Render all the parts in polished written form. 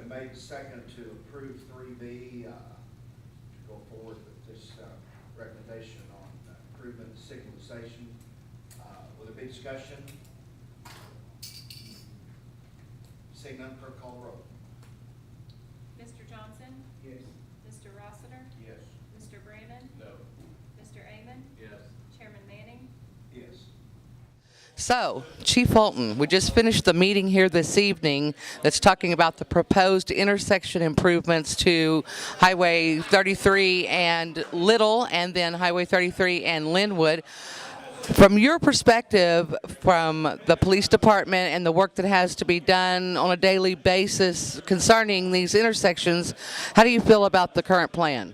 been made second to approve 3B, to go forward with this recommendation on improvement of signalization. Will there be discussion? Seeing none, clerk call the roll. Mr. Johnson? Yes. Mr. Rossiter? Yes. Mr. Brandon? No. Mr. Amon? Yes. Chairman Manning? Yes. So, Chief Fulton, we just finished the meeting here this evening that's talking about the proposed intersection improvements to Highway 33 and Little, and then Highway 33 and Linwood. From your perspective, from the police department and the work that has to be done on a daily basis concerning these intersections, how do you feel about the current plan?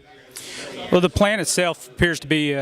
Well, the plan itself appears to be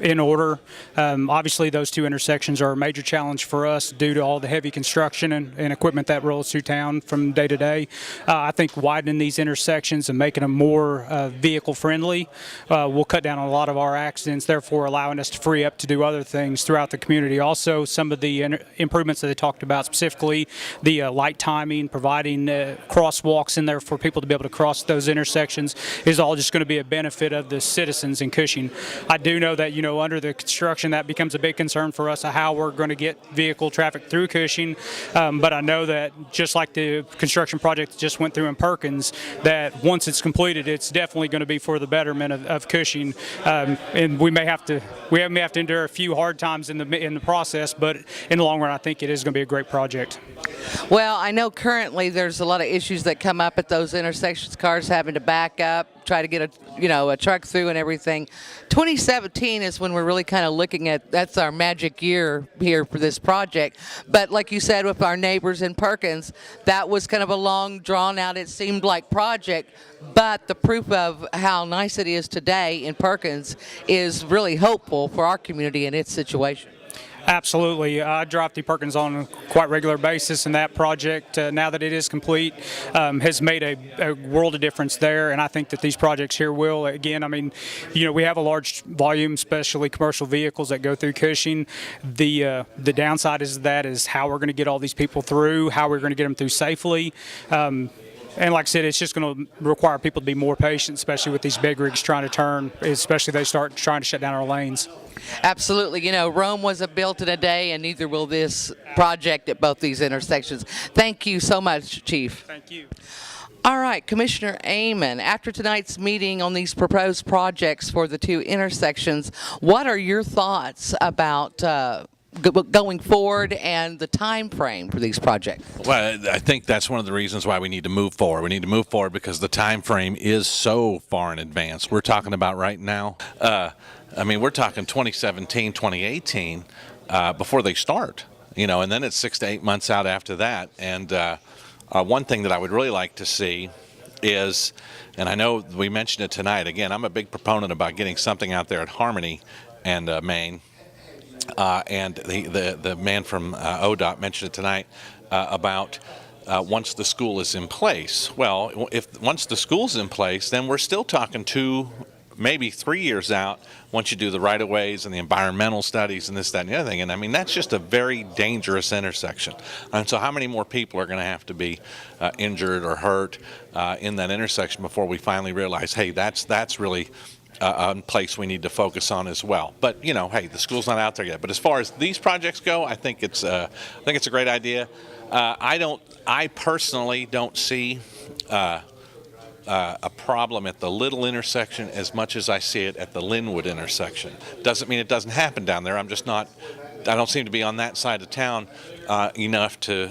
in order. Obviously, those two intersections are a major challenge for us due to all the heavy construction and equipment that rolls through town from day to day. I think widening these intersections and making them more vehicle friendly will cut down on a lot of our accidents, therefore allowing us to free up to do other things throughout the community. Also, some of the improvements that they talked about, specifically the light timing, providing crosswalks in there for people to be able to cross those intersections, is all just going to be a benefit of the citizens in Cushing. I do know that, under the construction, that becomes a big concern for us of how we're going to get vehicle traffic through Cushing. But I know that just like the construction project that just went through in Perkins, that once it's completed, it's definitely going to be for the betterment of Cushing. And we may have to endure a few hard times in the process, but in the long run, I think it is going to be a great project. Well, I know currently there's a lot of issues that come up at those intersections, cars having to back up, try to get a truck through and everything. 2017 is when we're really kind of looking at, that's our magic year here for this project. But like you said, with our neighbors in Perkins, that was kind of a long, drawn out, it seemed like project. But the proof of how nice it is today in Perkins is really hopeful for our community and its situation. Absolutely. I drive through Perkins on a quite regular basis, and that project, now that it is complete, has made a world of difference there, and I think that these projects here will. Again, I mean, we have a large volume, especially commercial vehicles that go through Cushing. The downside is how we're going to get all these people through, how we're going to get them through safely. And like I said, it's just going to require people to be more patient, especially with these big rigs trying to turn, especially if they start trying to shut down our lanes. Absolutely. Rome wasn't built in a day, and neither will this project at both these intersections. Thank you so much, Chief. Thank you. All right, Commissioner Amon, after tonight's meeting on these proposed projects for the two intersections, what are your thoughts about going forward and the time frame for these projects? Well, I think that's one of the reasons why we need to move forward. We need to move forward because the time frame is so far in advance. We're talking about right now, we're talking 2017, 2018 before they start, and then it's 6 to 8 months out after that. And one thing that I would really like to see is, and I know we mentioned it tonight, again, I'm a big proponent about getting something out there at Harmony and Maine. And the man from ODOT mentioned it tonight about once the school is in place. Well, once the school's in place, then we're still talking 2, maybe 3 years out once you do the right-of-ways and the environmental studies and this, that, and the other thing. And I mean, that's just a very dangerous intersection. And so how many more people are going to have to be injured or hurt in that intersection before we finally realize, hey, that's really a place we need to focus on as well. But hey, the school's not out there yet. But as far as these projects go, I think it's a great idea. I personally don't see a problem at the Little intersection as much as I see it at the Linwood intersection. Doesn't mean it doesn't happen down there. I don't seem to be on that side of town enough to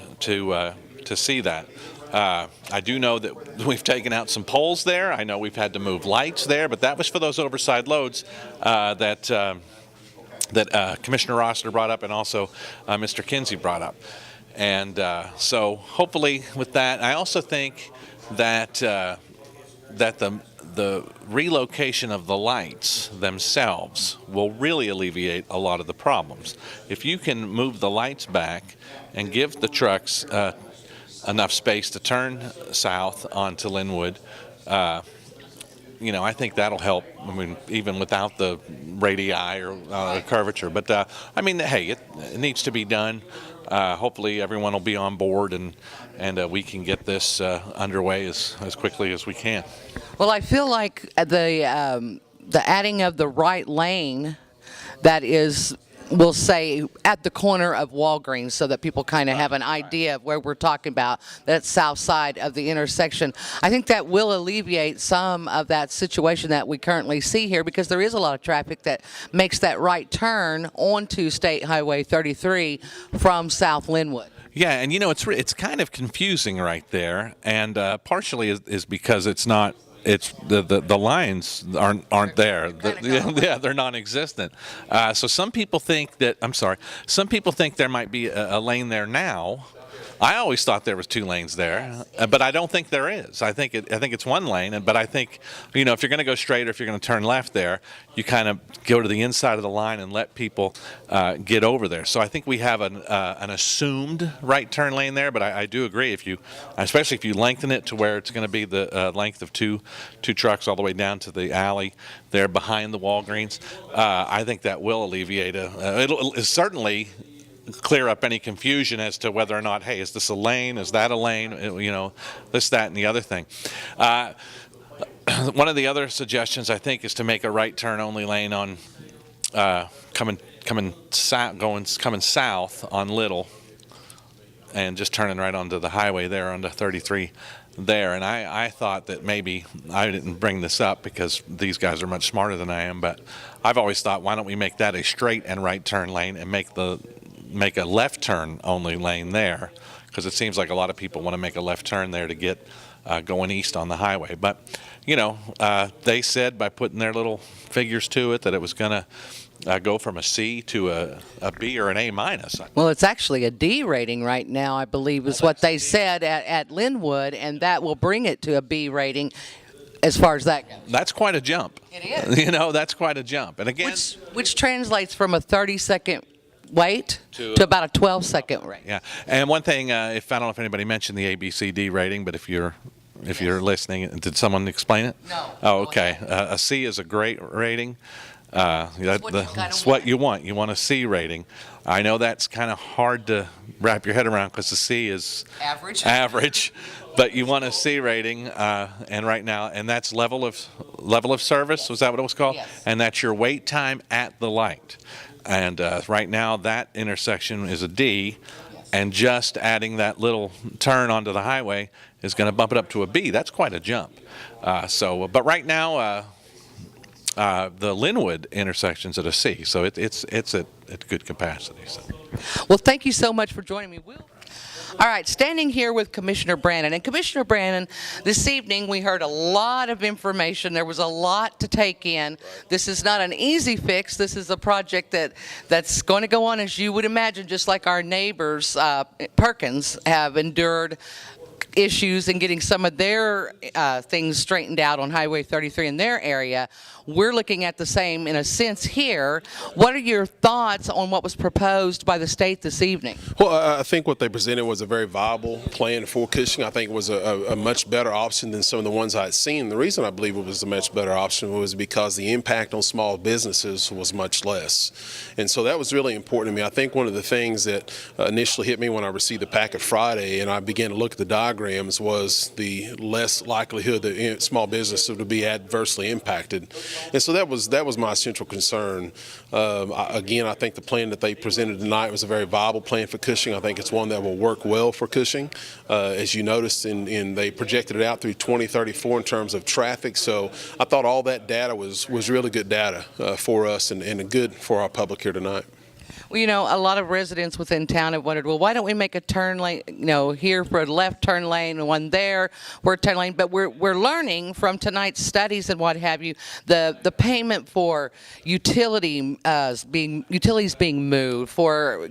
see that. I do know that we've taken out some poles there. I know we've had to move lights there, but that was for those oversized loads that Commissioner Rossiter brought up and also Mr. Kinsey brought up. And so hopefully with that, I also think that the relocation of the lights themselves will really alleviate a lot of the problems. If you can move the lights back and give the trucks enough space to turn south onto Linwood, I think that'll help. I mean, even without the radii or curvature. But hey, it needs to be done. hopefully everyone will be on board and we can get this underway as quickly as we can. Well, I feel like the adding of the right lane that is, we'll say, at the corner of Walgreens, so that people kind of have an idea of where we're talking about, that south side of the intersection. I think that will alleviate some of that situation that we currently see here, because there is a lot of traffic that makes that right turn onto State Highway 33 from South Linwood. Yeah, and it's kind of confusing right there, and partially is because it's not. It's the lines aren't there. Yeah, they're non-existent. So some people think that some people think there might be a lane there now. I always thought there was 2 lanes there, but I don't think there is. I think it's 1 lane, but I think if you're going to go straight or if you're going to turn left there, you kind of go to the inside of the line and let people get over there. So I think we have an assumed right turn lane there, but I do agree especially if you lengthen it to where it's going to be the length of two trucks all the way down to the alley there behind the Walgreens. I think that will alleviate it'll certainly clear up any confusion as to whether or not, hey, is this a lane? Is that a lane? This, that, and the other thing. One of the other suggestions, I think, is to make a right turn only lane on coming south on Little, and just turning right onto the highway there onto 33 there. And I thought that maybe I didn't bring this up because these guys are much smarter than I am, but I've always thought, why don't we make that a straight and right turn lane and make a left turn only lane there, because it seems like a lot of people want to make a left turn there to get going east on the highway. But they said by putting their little figures to it that it was going to go from a C to a B or an A minus. Well, it's actually a D rating right now, I believe, is what they said at Linwood, and that will bring it to a B rating. As far as that goes, that's quite a jump. It is. That's quite a jump. And again, which translates from a 30-second wait to about a 12-second rate. Yeah, and one thing, I don't know if anybody mentioned the ABCD rating, but if you're listening, did someone explain it? No. Oh, okay. A C is a great rating. That's what you want. You want a C rating. I know that's kind of hard to wrap your head around because the C is average, but you want a C rating, and right now, and that's level of service. Was that what it was called? Yes. And that's your wait time at the light. And right now, that intersection is a D, and just adding that little turn onto the highway is going to bump it up to a B. That's quite a jump. But right now, the Linwood intersection's at a C, so it's at good capacity. So. Well, thank you so much for joining me. All right, standing here with Commissioner Brannon. And Commissioner Brannon, this evening we heard a lot of information. There was a lot to take in. This is not an easy fix. This is a project that's going to go on, as you would imagine, just like our neighbors, Perkins, have endured issues in getting some of their things straightened out on Highway 33 in their area. We're looking at the same in a sense here. What are your thoughts on what was proposed by the state this evening? Well, I think what they presented was a very viable plan for Cushing. I think it was a much better option than some of the ones I had seen. The reason I believe it was a much better option was because the impact on small businesses was much less. And so that was really important to me. I think one of the things that initially hit me when I received the packet Friday and I began to look at the diagrams was the less likelihood that small businesses would be adversely impacted. And so that was my central concern. Again, I think the plan that they presented tonight was a very viable plan for Cushing. I think it's one that will work well for Cushing. As you noticed, they projected it out through 2034 in terms of traffic. So I thought all that data was really good data for us and good for our public here tonight. Well, a lot of residents within town have wondered, well, why don't we make a turn lane, here for a left turn lane and one there for a turn lane? But we're learning from tonight's studies and what have you, the payment for utilities being moved, for,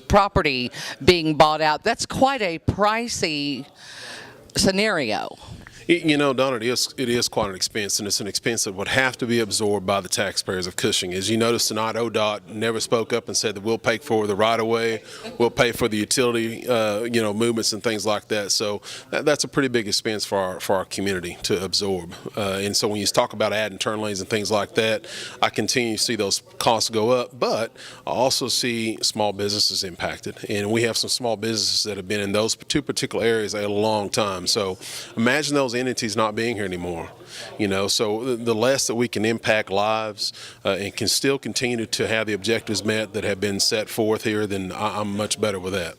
property being bought out. That's quite a pricey scenario. You know, Donna, it is quite an expense, and it's an expense that would have to be absorbed by the taxpayers of Cushing. As you noticed tonight, ODOT never spoke up and said that we'll pay for the right-of-way, we'll pay for the utility, movements and things like that. So that's a pretty big expense for our community to absorb. And so when you talk about adding turn lanes and things like that, I continue to see those costs go up, but I also see small businesses impacted, and we have some small businesses that have been in those two particular areas a long time. So imagine those entities not being here anymore. So the less that we can impact lives and can still continue to have the objectives met that have been set forth here, then I'm much better with that.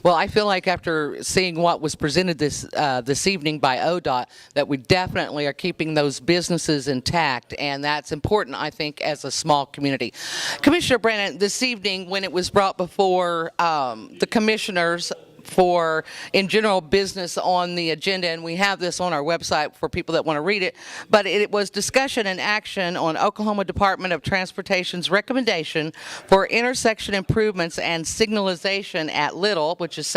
Well, I feel like after seeing what was presented this evening by ODOT, that we definitely are keeping those businesses intact, and that's important, I think, as a small community. Commissioner Brannon, this evening when it was brought before the commissioners for in general business on the agenda, and we have this on our website for people that want to read it, but it was discussion and action on Oklahoma Department of Transportation's recommendation for intersection improvements and signalization at Little, which is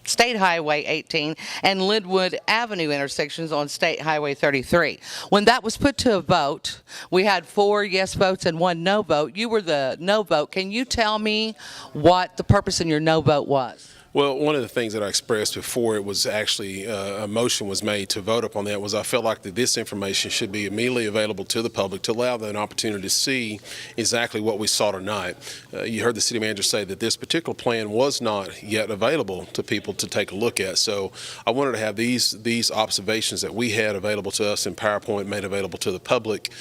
State Highway 18 and Linwood Avenue intersections on State Highway 33. When that was put to a vote, we had 4 yes votes and 1 no vote. You were the no vote. Can you tell me what the purpose in your no vote was? Well, one of the things that I expressed before it was actually a motion was made to vote upon that was I felt like that this information should be immediately available to the public to allow them an opportunity to see exactly what we saw tonight. You heard the city manager say that this particular plan was not yet available to people to take a look at. So I wanted to have these observations that we had available to us in PowerPoint made available to the public.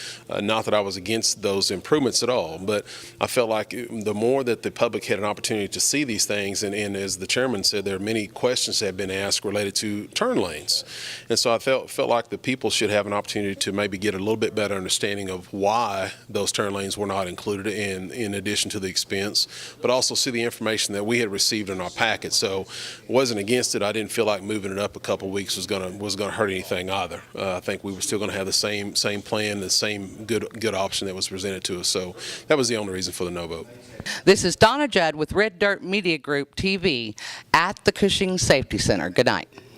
Not that I was against those improvements at all, but I felt like the more that the public had an opportunity to see these things, and as the chairman said, there are many questions that have been asked related to turn lanes. And so I felt like the people should have an opportunity to maybe get a little bit better understanding of why those turn lanes were not included in addition to the expense, but also see the information that we had received in our packet. So wasn't against it. I didn't feel like moving it up a couple of weeks was going to hurt anything either. I think we were still going to have the same plan, the same good option that was presented to us. So that was the only reason for the no vote. This is Donna Judd with Red Dirt Media Group TV at the Cushing Safety Center. Good night.